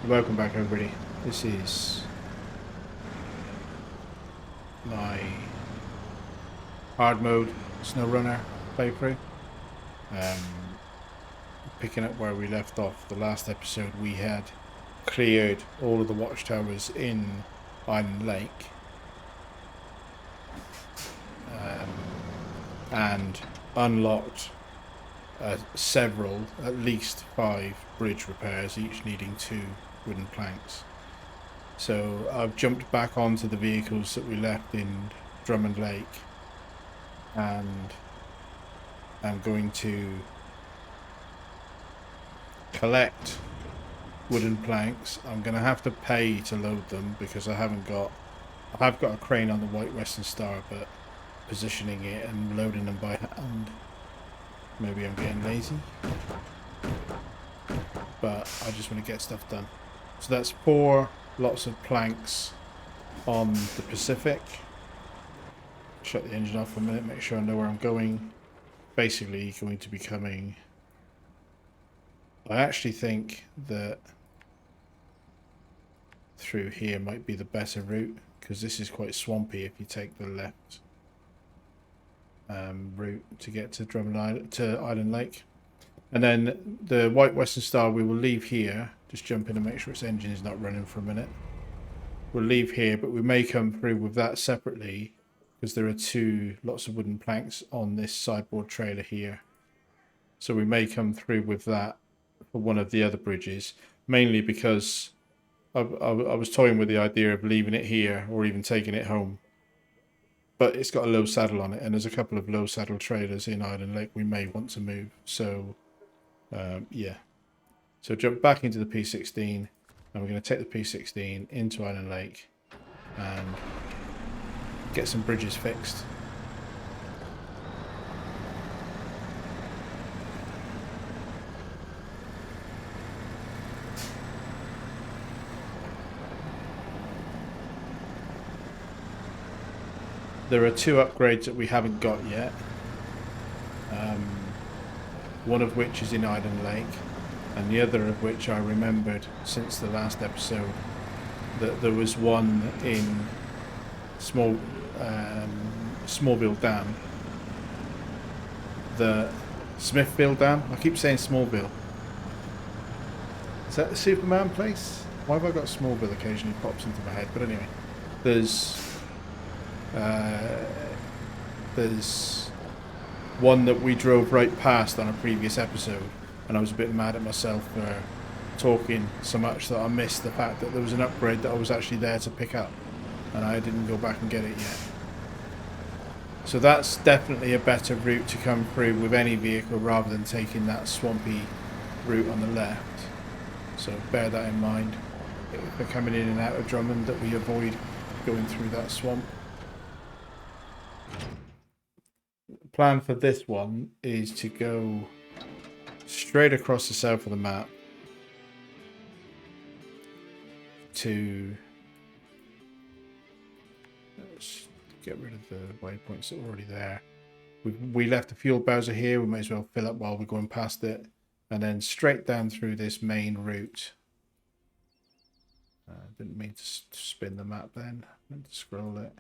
Welcome back, everybody. This is my hard mode SnowRunner playthrough. Picking up where we left off. The last episode we had cleared all of the watchtowers in Island Lake. And unlocked several, at least 5 bridge repairs, each needing 2 wooden planks. So I've jumped back onto the vehicles that we left in Drummond Lake, and I'm going to collect wooden planks. I'm going to have to pay to load them because I have got a crane on the White Western Star, but positioning it and loading them by hand, maybe I'm getting lazy, but I just want to get stuff done. So that's 4 lots of planks on the Pacific. Shut the engine off for a minute, make sure I know where I'm going. Basically going to be coming, I actually think that through here might be the better route, because this is quite swampy if you take the left route to get to Island Lake. And then the White Western Star we will leave here. Just jump in and make sure its engine is not running for a minute. We'll leave here, but we may come through with that separately because there are 2 lots of wooden planks on this sideboard trailer here. So we may come through with that for one of the other bridges, mainly because I was toying with the idea of leaving it here or even taking it home. But it's got a low saddle on it, and there's a couple of low saddle trailers in Island Lake we may want to move. So, yeah. So jump back into the P16, and we're going to take the P16 into Island Lake and get some bridges fixed. There are 2 upgrades that we haven't got yet. One of which is in Island Lake, and the other of which I remembered since the last episode that there was one in Smallville Dam, the Smithville Dam. I keep saying Smallville. Is that the Superman place? Why have I got Smallville occasionally pops into my head? But anyway, there's one that we drove right past on a previous episode, and I was a bit mad at myself for talking so much that I missed the fact that there was an upgrade that I was actually there to pick up, and I didn't go back and get it yet. So that's definitely a better route to come through with any vehicle rather than taking that swampy route on the left. So bear that in mind if we're coming in and out of Drummond, that we avoid going through that swamp. The plan for this one is to go straight across the south of the map to, let's get rid of the waypoints that are already there. We left the fuel bowser here, we may as well fill up while we're going past it, and then straight down through this main route. Didn't mean to spin the map then, I meant to scroll it.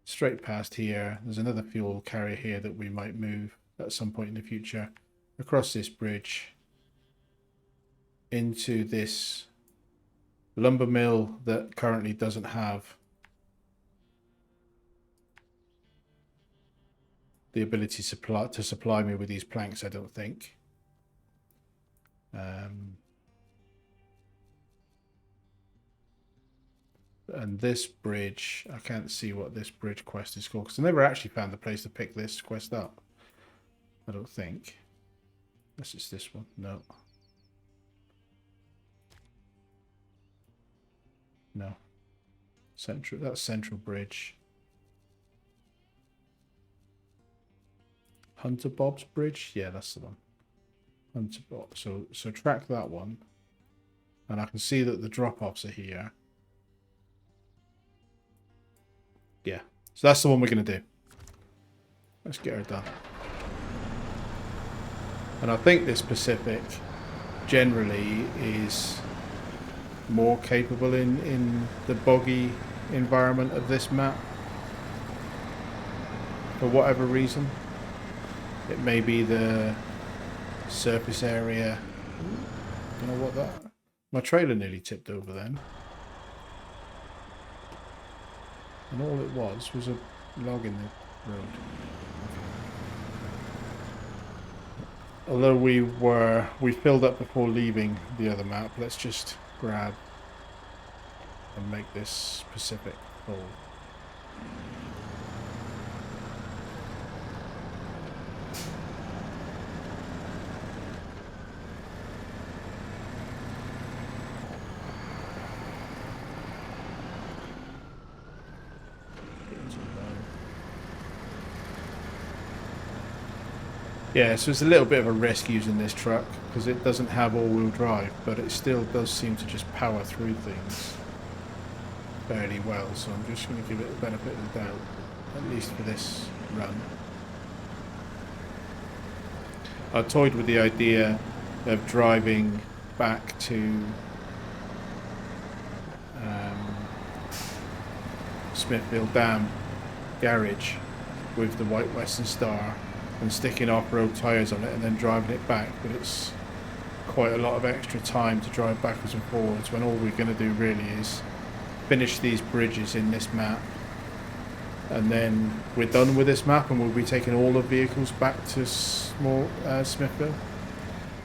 Straight past here, there's another fuel carrier here that we might move at some point in the future. Across this bridge into this lumber mill that currently doesn't have the ability to supply me with these planks, I don't think. And this bridge, I can't see what this bridge quest is called because I never actually found the place to pick this quest up, I don't think. Unless it's this one. No. No. Central. That's Central Bridge. Hunter Bob's Bridge? Yeah, that's the one. Hunter Bob. So track that one. And I can see that the drop-offs are here. Yeah. So that's the one we're going to do. Let's get her done. And I think this Pacific generally is more capable in the boggy environment of this map. For whatever reason. It may be the surface area. Don't know what that... My trailer nearly tipped over then. And all it was a log in the road. Although we filled up before leaving the other map, let's just grab and make this Pacific full. Yeah, so it's a little bit of a risk using this truck because it doesn't have all-wheel drive, but it still does seem to just power through things fairly well. So I'm just going to give it the benefit of the doubt, at least for this run. I toyed with the idea of driving back to Smithfield Dam garage with the white Western Star and sticking off-road tyres on it and then driving it back, but it's quite a lot of extra time to drive backwards and forwards when all we're going to do really is finish these bridges in this map, and then we're done with this map and we'll be taking all the vehicles back to Smithville.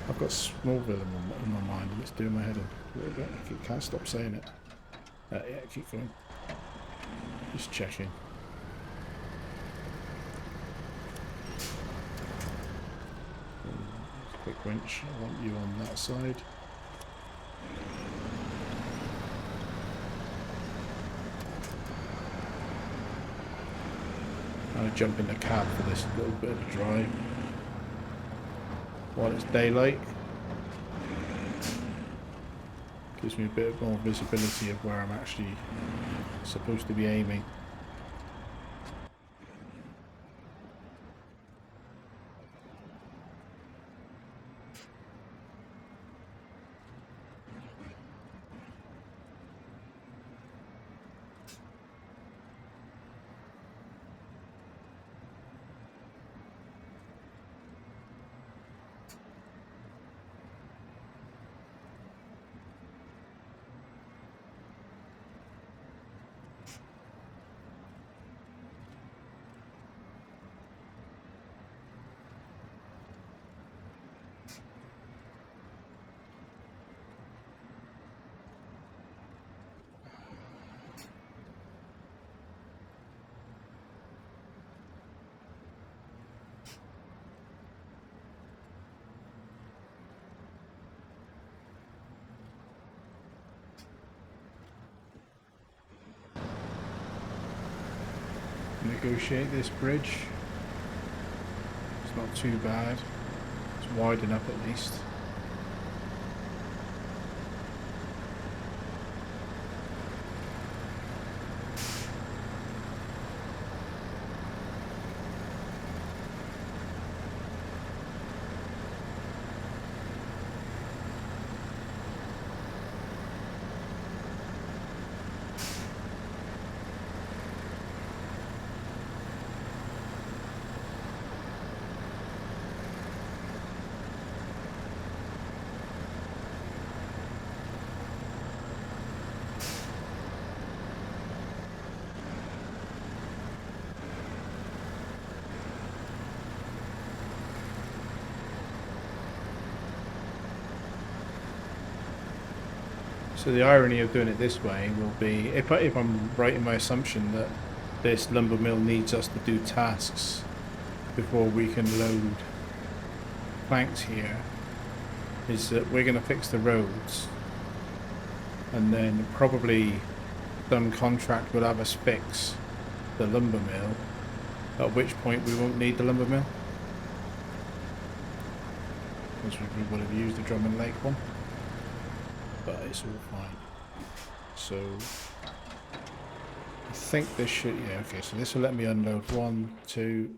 I've got Smallville in my mind and it's doing my head in a little bit. I can't stop saying it. Yeah, keep going. Just checking. Quick winch, I want you on that side. I'm going to jump in the cab for this little bit of a drive while it's daylight. Gives me a bit more visibility of where I'm actually supposed to be aiming. Negotiate this bridge. It's not too bad. It's wide enough at least. So the irony of doing it this way will be, if I'm right in my assumption that this lumber mill needs us to do tasks before we can load planks here, is that we're going to fix the roads and then probably some contract will have us fix the lumber mill, at which point we won't need the lumber mill because we would have used the Drummond Lake one. But it's all fine. So I think this should, yeah, okay, so this will let me unload 1, 2,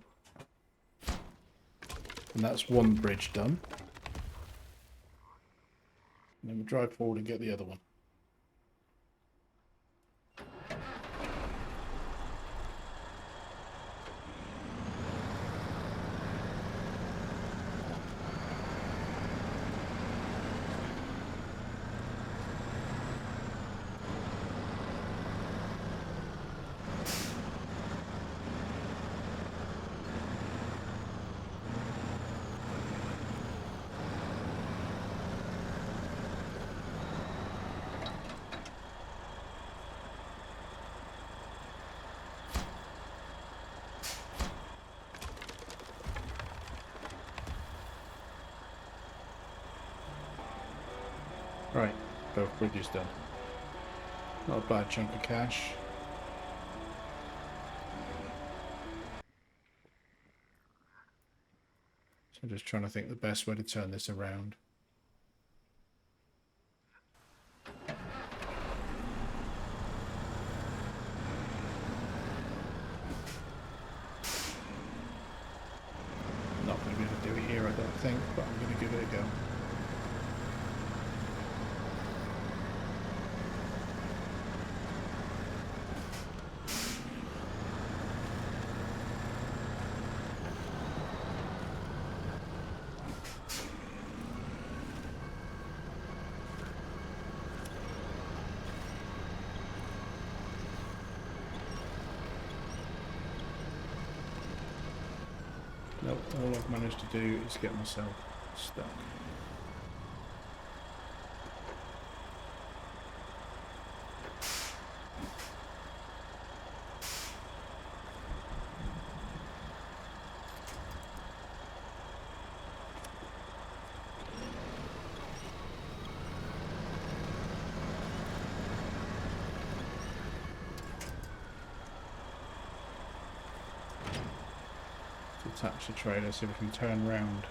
and that's one bridge done. And then we'll drive forward and get the other one. Right, both bridges done. Not a bad chunk of cash. So I'm just trying to think the best way to turn this around. Not going to be able to do it here, I don't think, but I'm going to give it a go. Nope, all I've managed to do is get myself stuck. Attach the trailer so we can turn round.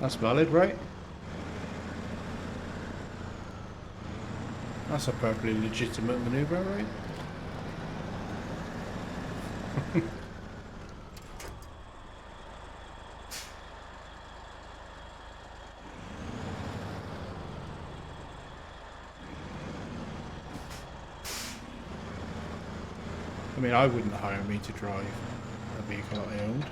That's valid, right? That's a perfectly legitimate manoeuvre, right? I mean, I wouldn't hire me to drive a vehicle that I owned.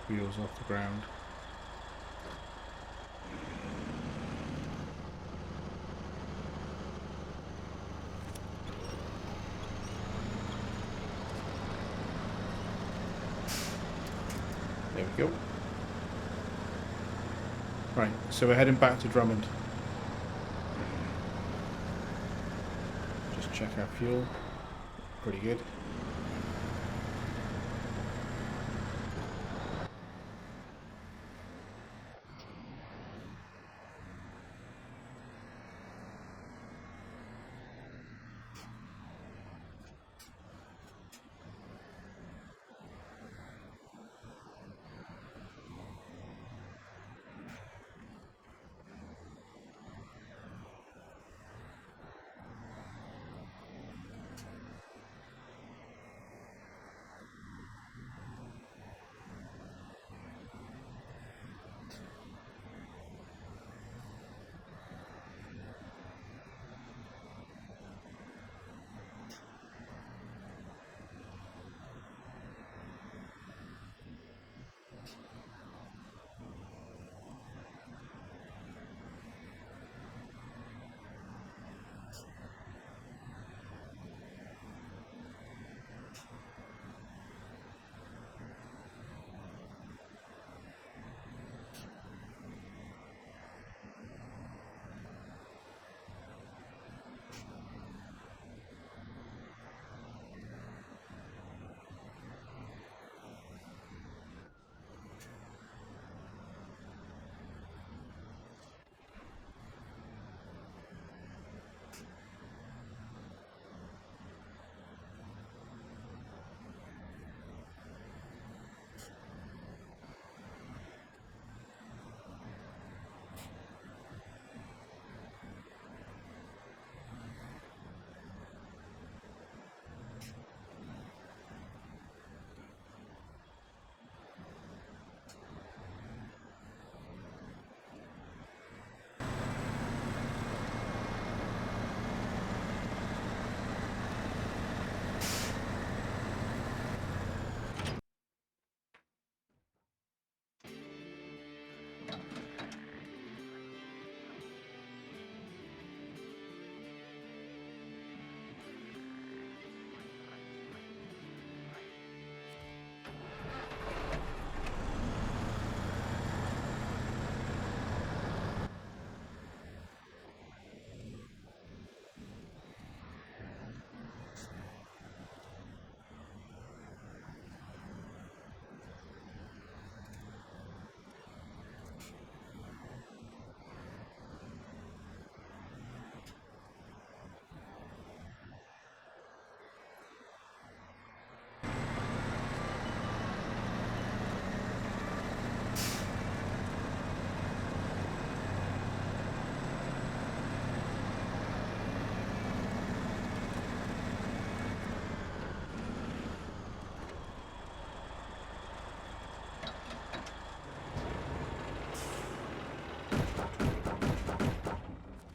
Wheels off the ground. There we go. Right, so we're heading back to Drummond. Just check our fuel. Pretty good.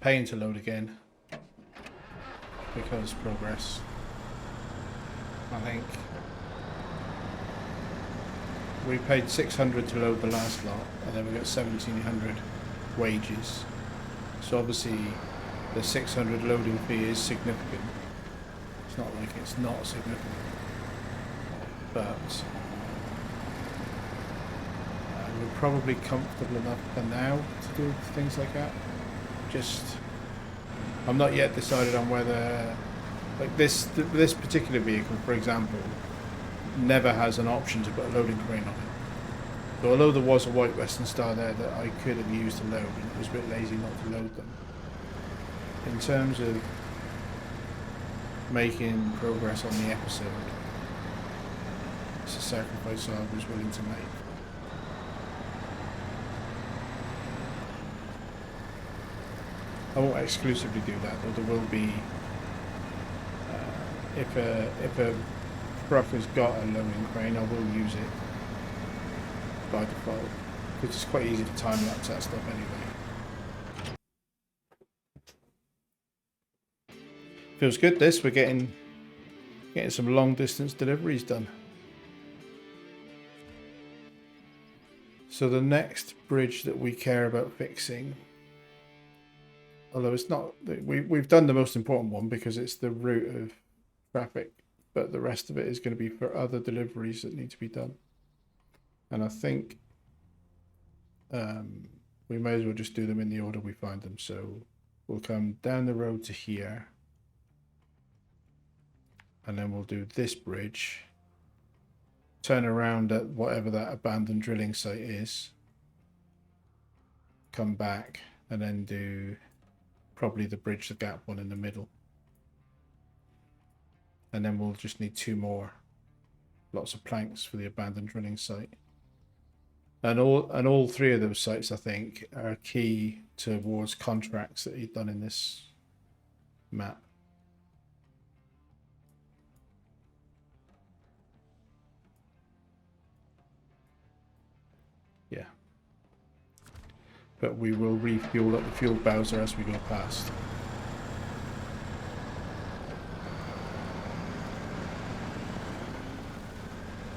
paying to load again because progress. I think we paid 600 to load the last lot, and then we got 1,700 wages. So obviously the 600 loading fee is significant. It's not like it's not significant, but we're probably comfortable enough for now to do things like that. I'm not yet decided on whether, like this particular vehicle, for example, never has an option to put a loading crane on it. So although there was a white Western Star there that I could have used to load, and it was a bit lazy not to load them. In terms of making progress on the episode, it's a sacrifice I was willing to make. I won't exclusively do that, though there will be, if a truck has got a loading crane, I will use it by default, because it's quite easy to time lapse that stuff anyway. Feels good this, we're getting some long distance deliveries done. So the next bridge that we care about fixing, although it's not, we've done the most important one because it's the route of traffic, but the rest of it is going to be for other deliveries that need to be done. And I think we may as well just do them in the order we find them. So we'll come down the road to here, and then we'll do this bridge, turn around at whatever that abandoned drilling site is, come back, and then do probably the bridge the gap one in the middle. And then we'll just need 2 more. Lots of planks for the abandoned drilling site. And all 3 of those sites, I think, are key towards contracts that he'd done in this map. Yeah. But we will refuel up the fuel Bowser as we go past.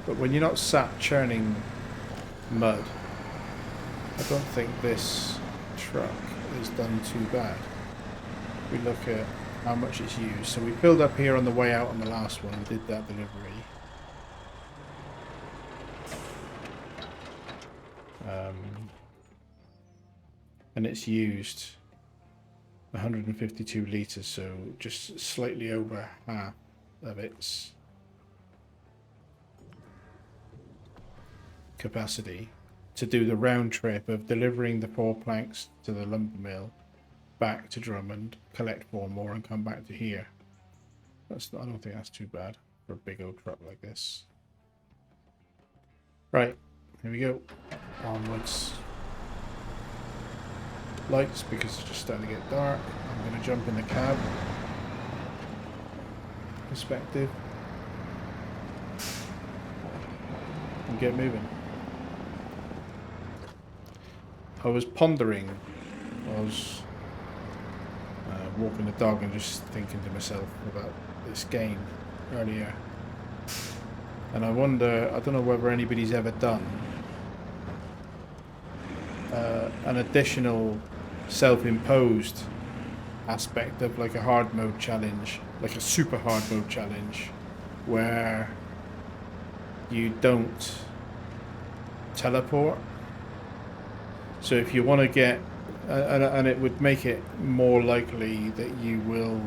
But when you're not sat churning mud, I don't think this truck is done too bad. We look at how much it's used. So we filled up here on the way out on the last one and did that delivery. And it's used 152 litres, so just slightly over half of its capacity to do the round trip of delivering the 4 planks to the lumber mill, back to Drummond, collect 4 more and come back to here. I don't think that's too bad for a big old truck like this. Right, here we go. Onwards. Lights because it's just starting to get dark. I'm going to jump in the cab. Perspective. And get moving. I was pondering, I was walking the dog and just thinking to myself about this game earlier. And I wonder, I don't know whether anybody's ever done an additional self-imposed aspect of like a hard mode challenge, like a super hard mode challenge, where you don't teleport. So if you want to get, and it would make it more likely that you will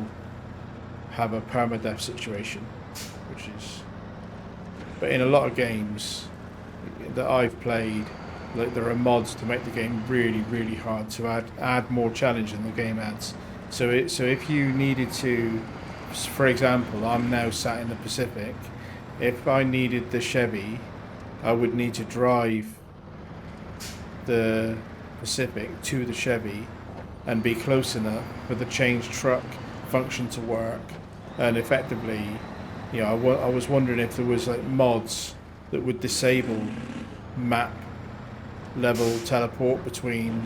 have a permadeath situation, which is, but in a lot of games that I've played, like there are mods to make the game really, really hard, to add more challenge than the game adds. So if you needed to, for example, I'm now sat in the Pacific. If I needed the Chevy, I would need to drive the Pacific to the Chevy and be close enough for the change truck function to work. And effectively, you know, I was wondering if there was like mods that would disable map level teleport between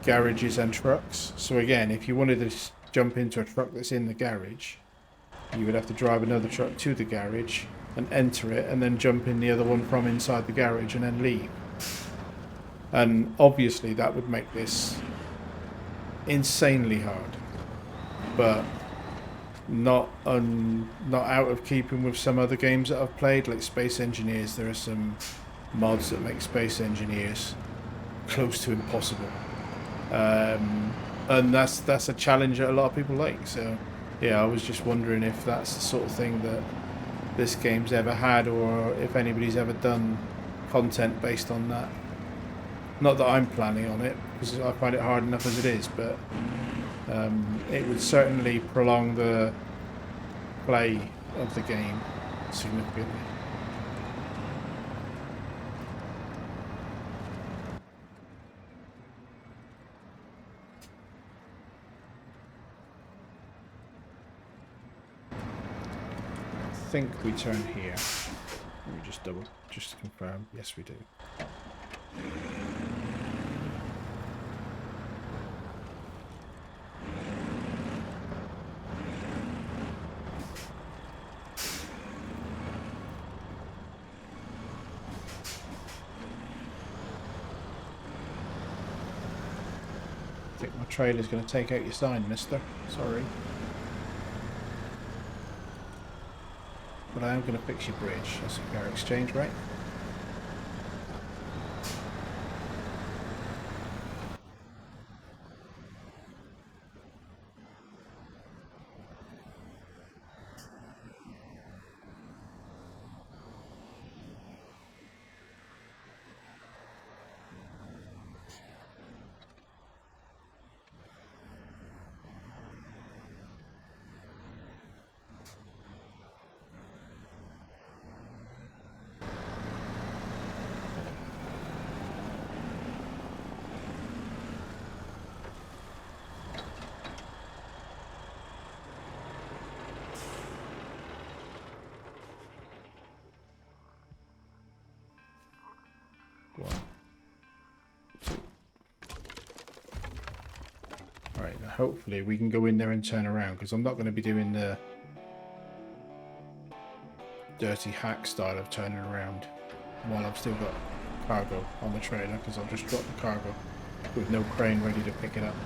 garages and trucks. So again, if you wanted to jump into a truck that's in the garage, you would have to drive another truck to the garage and enter it, and then jump in the other one from inside the garage and then leave. And obviously that would make this insanely hard, but not out of keeping with some other games that I've played, like Space Engineers. There are some mods that make Space Engineers close to impossible, and that's a challenge that a lot of people like. So yeah, I was just wondering if that's the sort of thing that this game's ever had, or if anybody's ever done content based on that. Not that I'm planning on it, because I find it hard enough as it is, but it would certainly prolong the play of the game significantly. I think we turn here. Let me just to confirm. Yes, we do. I think my trailer's going to take out your sign, mister. Sorry. But I am going to fix your bridge. That's a fair exchange, right? Right, hopefully we can go in there and turn around, because I'm not going to be doing the dirty hack style of turning around while I've still got cargo on the trailer, because I'll just drop the cargo with no crane ready to pick it up.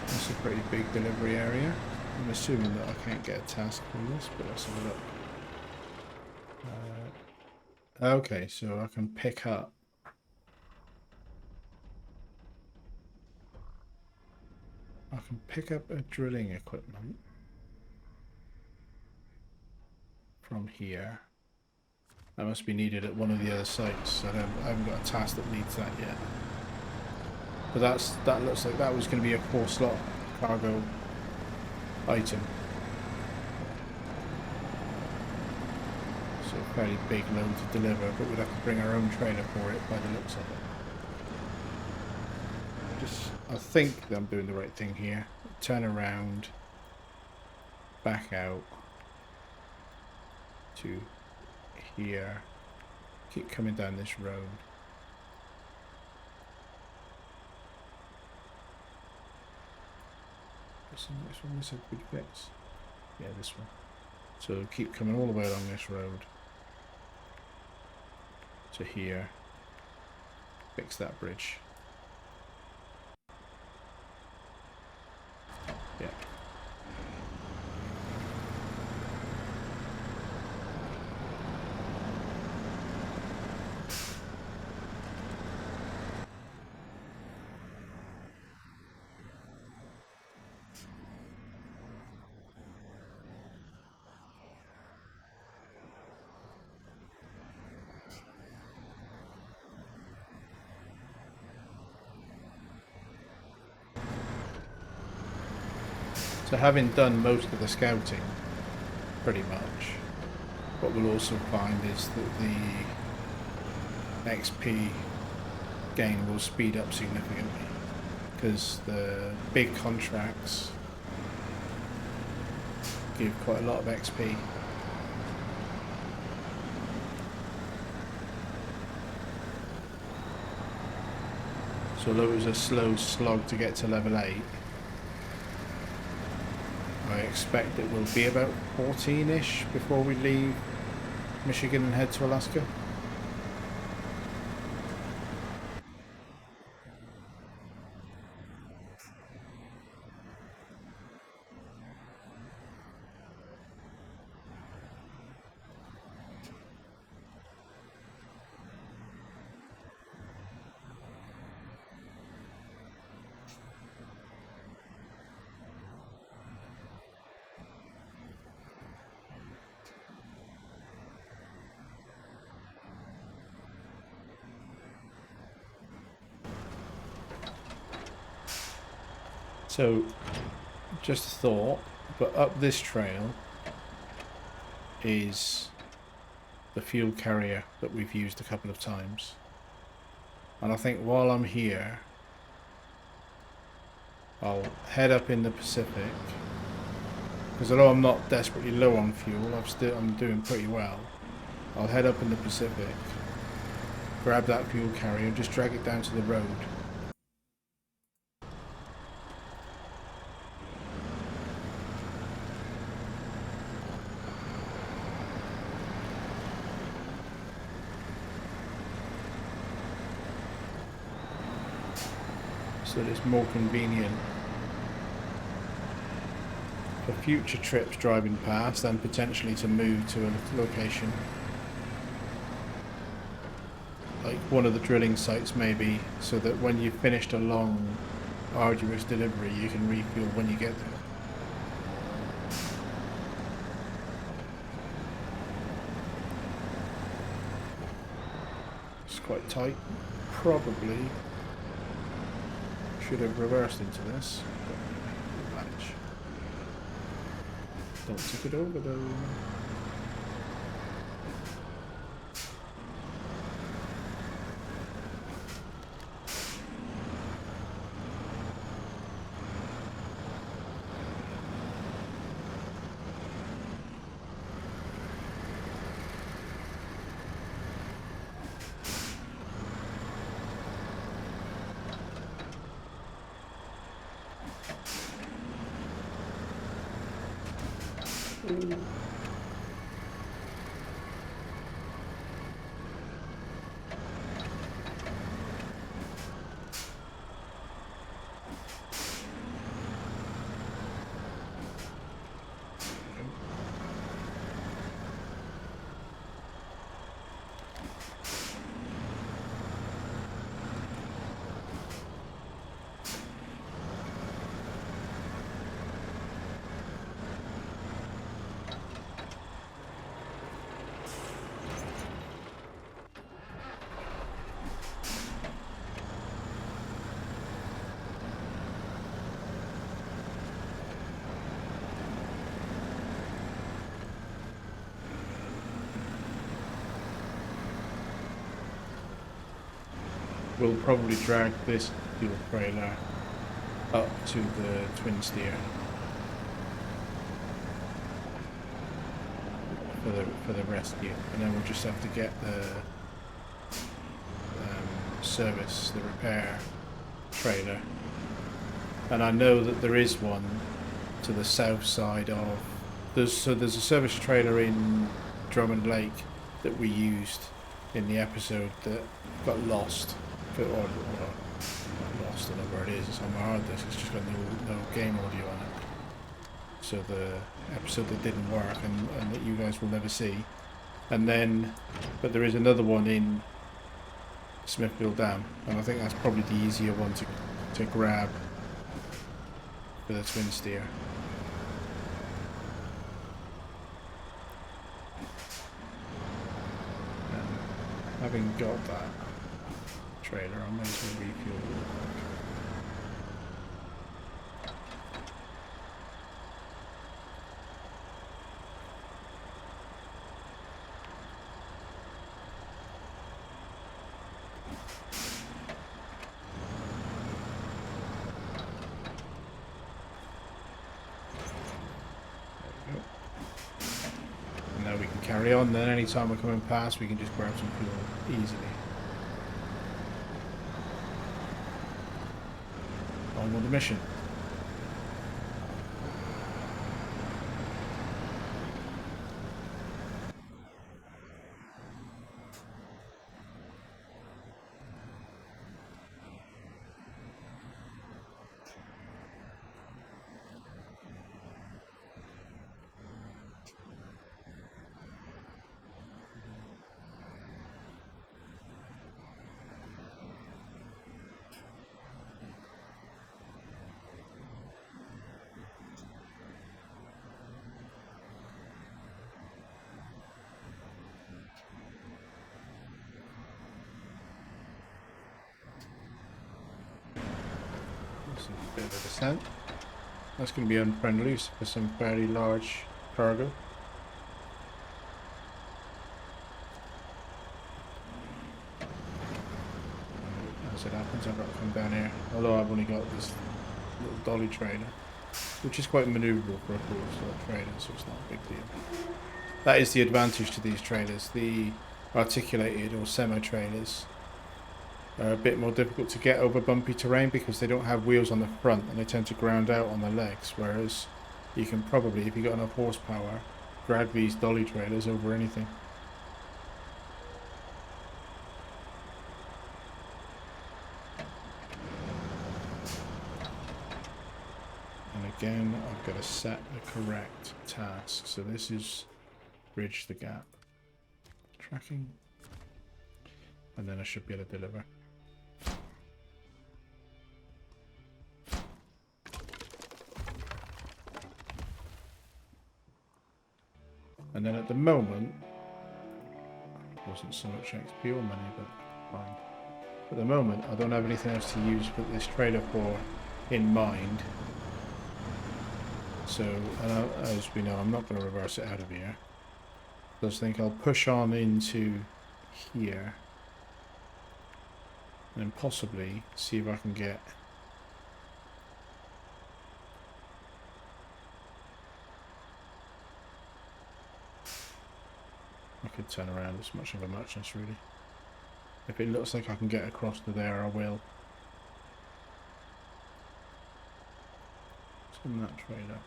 It's a pretty big delivery area. I'm assuming that I can't get a task from this, but let's have a look. Okay, so I can pick up. I can pick up a drilling equipment from here. That must be needed at one of the other sites. I haven't got a task that needs that yet. But that looks like that was going to be a 4-slot cargo item. So a fairly big load to deliver, but we'd have to bring our own trailer for it by the looks of it. I think that I'm doing the right thing here. Turn around, back out to here, keep coming down this road. What's the next one? This is a good fix. Yeah, this one. So keep coming all the way along this road to here. Fix that bridge. Yeah. So having done most of the scouting, pretty much, what we'll also find is that the XP gain will speed up significantly because the big contracts give quite a lot of XP. So although it was a slow slog to get to level 8, I expect it will be about 14-ish before we leave Michigan and head to Alaska. So, just a thought, but up this trail is the fuel carrier that we've used a couple of times. And I think while I'm here, I'll head up in the Pacific, because although I'm not desperately low on fuel, I'm doing pretty well. I'll head up in the Pacific, grab that fuel carrier and just drag it down to the road. So that it's more convenient for future trips driving past and potentially to move to a location like one of the drilling sites maybe, so that when you've finished a long arduous delivery you can refuel when you get there. It's quite tight. Probably should have reversed into this, but we'll manage. Don't tip it over though. We'll probably drag this fuel trailer up to the twin steer for the rescue, and then we'll just have to get the service, the repair trailer. And I know that there is one to the south side of there's a service trailer in Drummond Lake that we used in the episode that got lost. Or lost, I don't know where it is. It's on my hard disk. It's just got no game audio on it. So the episode that didn't work and that you guys will never see. And then, but there is another one in Smithfield Dam, and I think that's probably the easier one to grab for the twin steer. Having got that trailer, I might as well refuel real quick. carry on, then anytime we're coming past we can just grab some fuel easily. On with the mission. A bit of a descent. That's going to be unfriendly for some fairly large cargo. As it happens, I've got to come down here. Although I've only got this little dolly trailer, which is quite manoeuvrable for a full sort of trailer, so it's not a big deal. That is the advantage to these trailers. The articulated or semi-trailers are a bit more difficult to get over bumpy terrain because they don't have wheels on the front and they tend to ground out on the legs, whereas you can probably, if you've got enough horsepower, drag these dolly trailers over anything. And again, I've got to set the correct task. So this is bridge the gap. Tracking. And then I should be able to deliver. And then at the moment, wasn't so much XP or money, but fine. At the moment, I don't have anything else to use but this trailer for in mind. So, as we know, I'm not going to reverse it out of here. I just think I'll push on into here. And then possibly see if I can get... I could turn around, it's much of a muchness really. If it looks like I can get across to there, I will. What's in that trailer?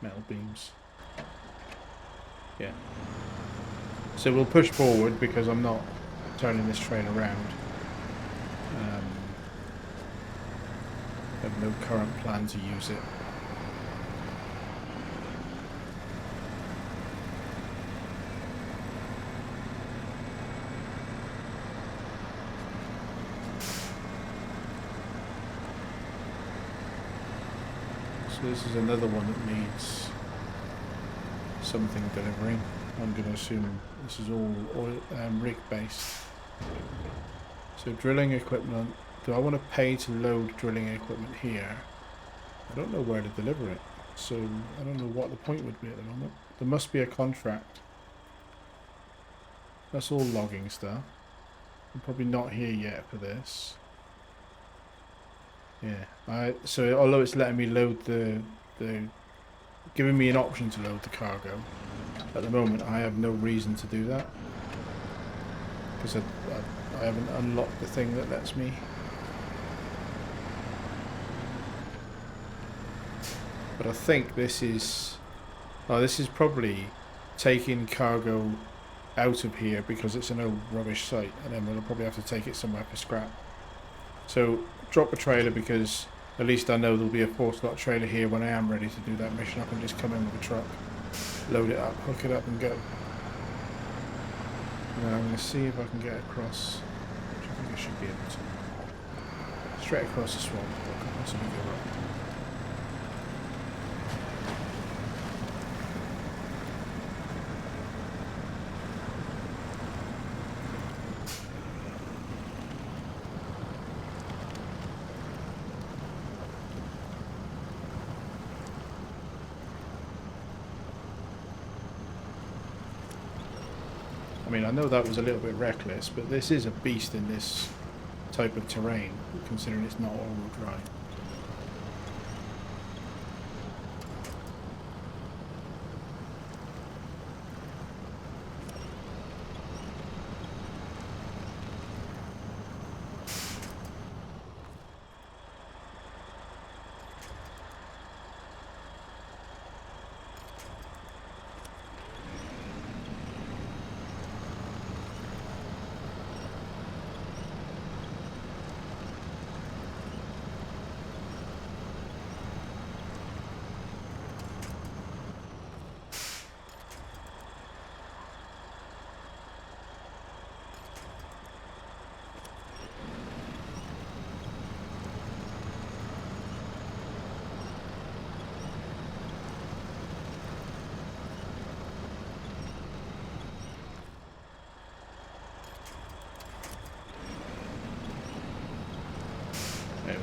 Metal beams. Yeah. So we'll push forward because I'm not turning this train around. I have no current plan to use it. So this is another one that needs something delivering. I'm going to assume this is all oil, rig based. So drilling equipment. Do I want to pay to load drilling equipment here? I don't know where to deliver it. So I don't know what the point would be at the moment. There must be a contract. That's all logging stuff. I'm probably not here yet for this. Yeah. So although it's letting me load the giving me an option to load the cargo, at the moment I have no reason to do that because I haven't unlocked the thing that lets me. But I think this is probably taking cargo out of here because it's an old rubbish site, and then we'll probably have to take it somewhere for scrap. So drop a trailer because at least I know there'll be a 4-slot trailer here when I am ready to do that mission. I can just come in with a truck, load it up, hook it up and go. And then I'm going to see if I can get across, which I think I should be able to. Straight across the swamp, what could possibly go wrong? I mean, I know that was a little bit reckless, but this is a beast in this type of terrain, considering it's not all-wheel drive.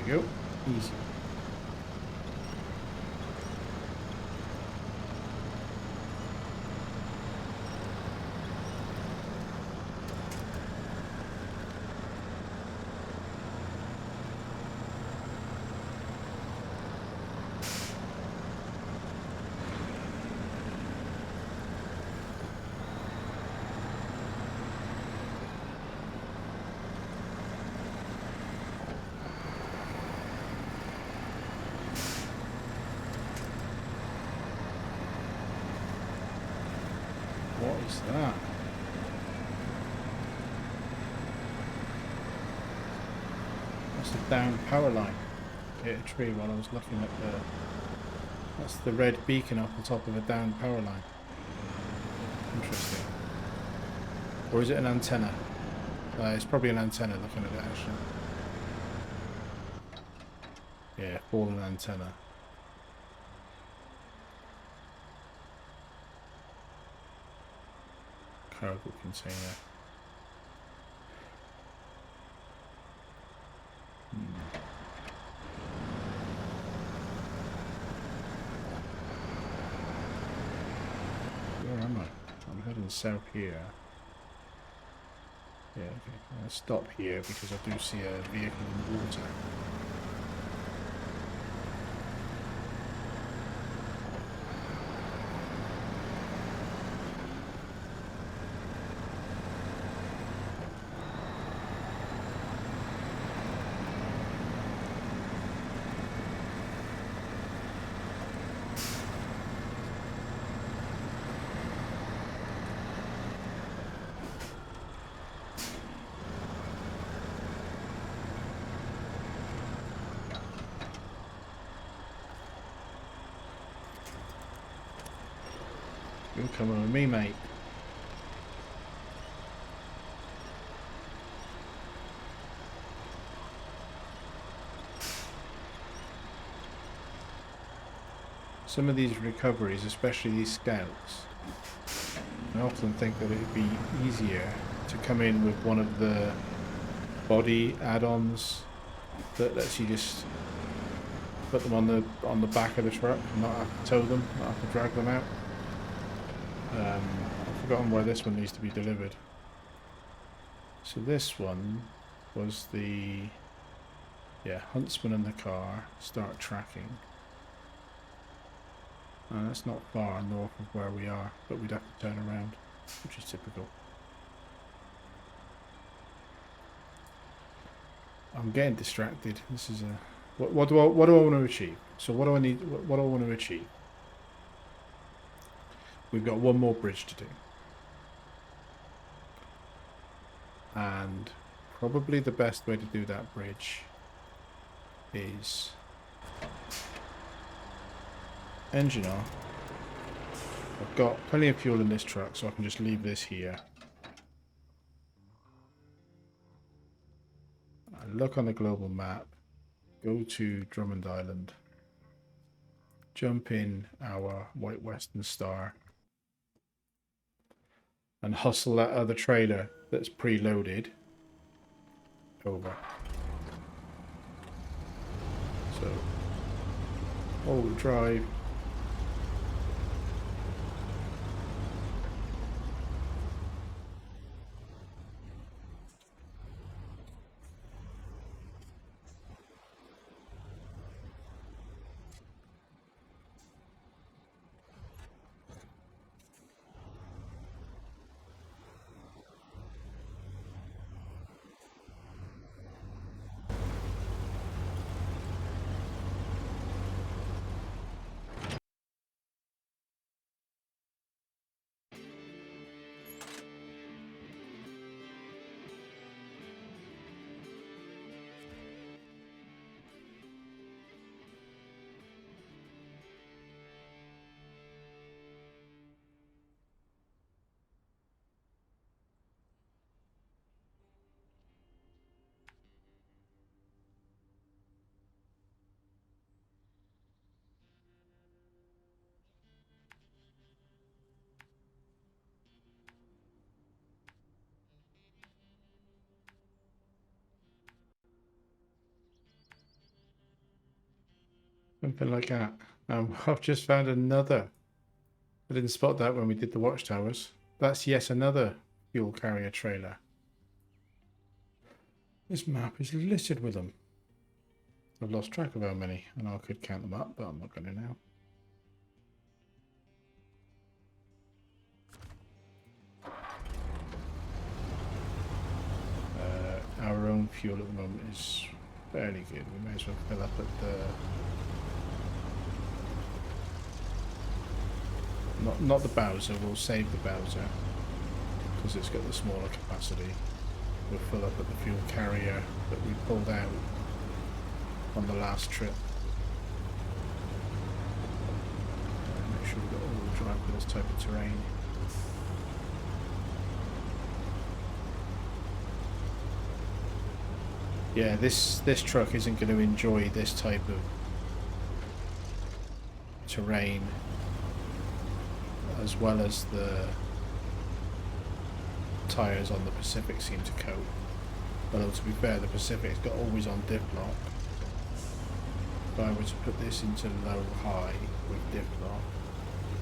go. Easy. What is that? That's a down power line. Hit a tree while I was looking at the... That's the red beacon up the top of a down power line. Interesting. Or is it an antenna? It's probably an antenna looking at it actually. Yeah, fallen antenna. Cargo container. Where am I? I'm heading south here. Yeah, okay. I'm going to stop here because I do see a vehicle in the water. You're coming with me, mate. Some of these recoveries, especially these scouts, I often think that it would be easier to come in with one of the body add-ons that lets you just put them on the back of the truck and not have to tow them, not have to drag them out. I've forgotten where this one needs to be delivered. So this one was the huntsman in the car, start tracking. That's not far north of where we are, but we'd have to turn around, which is typical. I'm getting distracted. This is a what do I want to achieve? So what do I need? What do I want to achieve? We've got one more bridge to do. And probably the best way to do that bridge is engine off. I've got plenty of fuel in this truck, so I can just leave this here. I look on the global map, go to Drummond Island, jump in our White Western Star, and hustle that other trailer that's preloaded over. So, all-wheel drive. Something like that. I've just found another. I didn't spot that when we did the watchtowers. That's yet another fuel carrier trailer. This map is littered with them. I've lost track of how many, and I could count them up, but I'm not going to now. Our own fuel at the moment is fairly good. We may as well fill up at the... Not the Bowser, we'll save the Bowser because it's got the smaller capacity. We'll fill up at the fuel carrier that we pulled out on the last trip. Make sure we've got all-wheel drive for this type of terrain. Yeah, this truck isn't going to enjoy this type of terrain as well as the tyres on the Pacific seem to cope. Although to be fair, the Pacific's got always on diff lock. If I were to put this into low high with diff lock,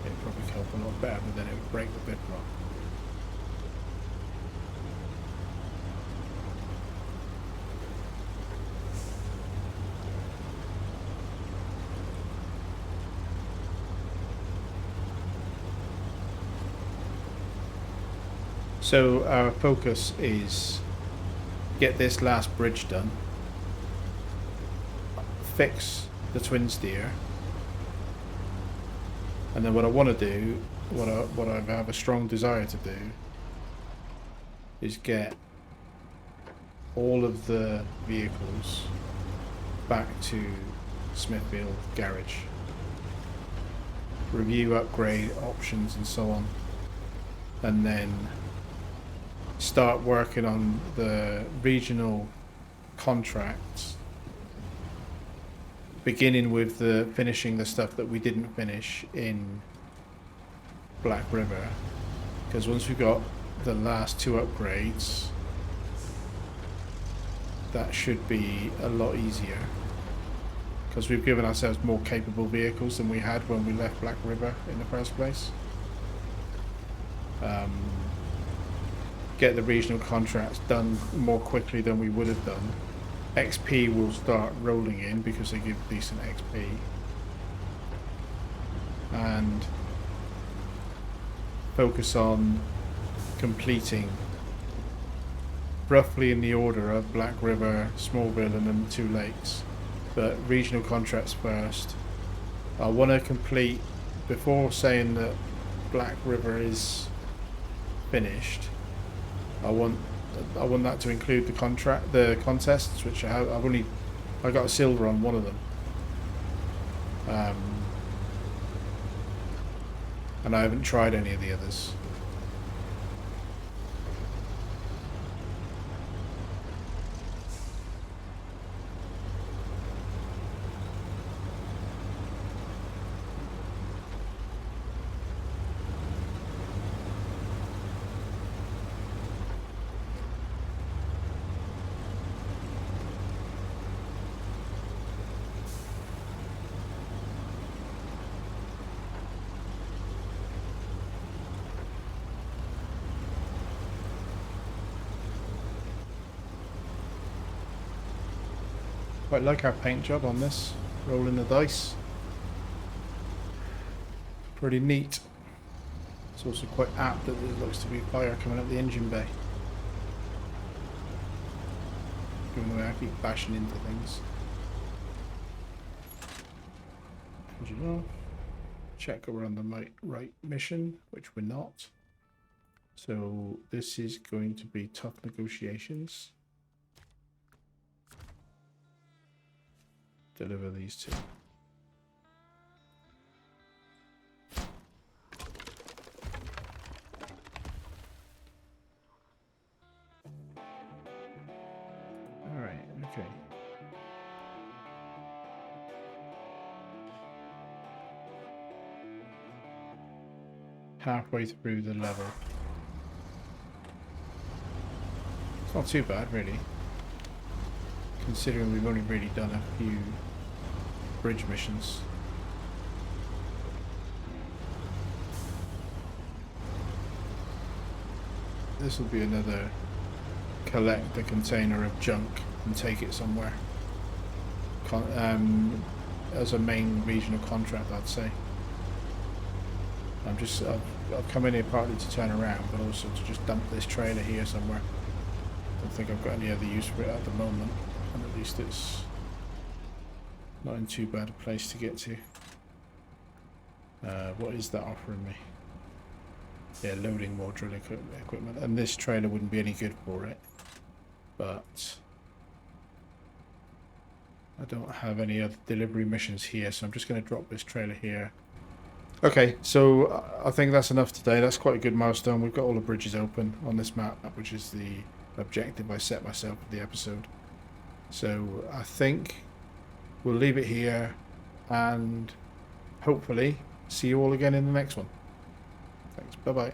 it'd probably cope a lot better, but then it would break the diff lock. So our focus is get this last bridge done, fix the twin steer, and then what I want to do, what I have a strong desire to do, is get all of the vehicles back to Smithfield Garage, review upgrade options and so on, and then start working on the regional contracts, beginning with the finishing the stuff that we didn't finish in Black River, because once we've got the last two upgrades, that should be a lot easier, because we've given ourselves more capable vehicles than we had when we left Black River in the first place. Get the regional contracts done more quickly than we would have done. XP will start rolling in because they give decent XP. And focus on completing roughly in the order of Black River, Smallville and then the two lakes. But regional contracts first. I want to complete, before saying that Black River is finished, I want that to include the contests, which I got a silver on one of them, and I haven't tried any of the others. Quite like our paint job on this, rolling the dice. Pretty neat. It's also quite apt that there looks to be fire coming up the engine bay. Given the way I keep bashing into things. Engine off. Check we're on the right mission, which we're not. So this is going to be tough negotiations. Deliver these two. All right, okay. Halfway through the level. It's not too bad, really, considering we've only really done a few bridge missions. This will be another collect a container of junk and take it somewhere. As a main regional contract, I'd say. I've come in here partly to turn around, but also to just dump this trailer here somewhere. Don't think I've got any other use for it at the moment, and at least it's not in too bad a place to get to. What is that offering me? Yeah, loading more drilling equipment, and this trailer wouldn't be any good for it, but I don't have any other delivery missions here, so I'm just going to drop this trailer here. Okay, so I think that's enough today. That's quite a good milestone. We've got all the bridges open on this map, which is the objective I set myself for the episode. So I think we'll leave it here and hopefully see you all again in the next one. Thanks. Bye-bye.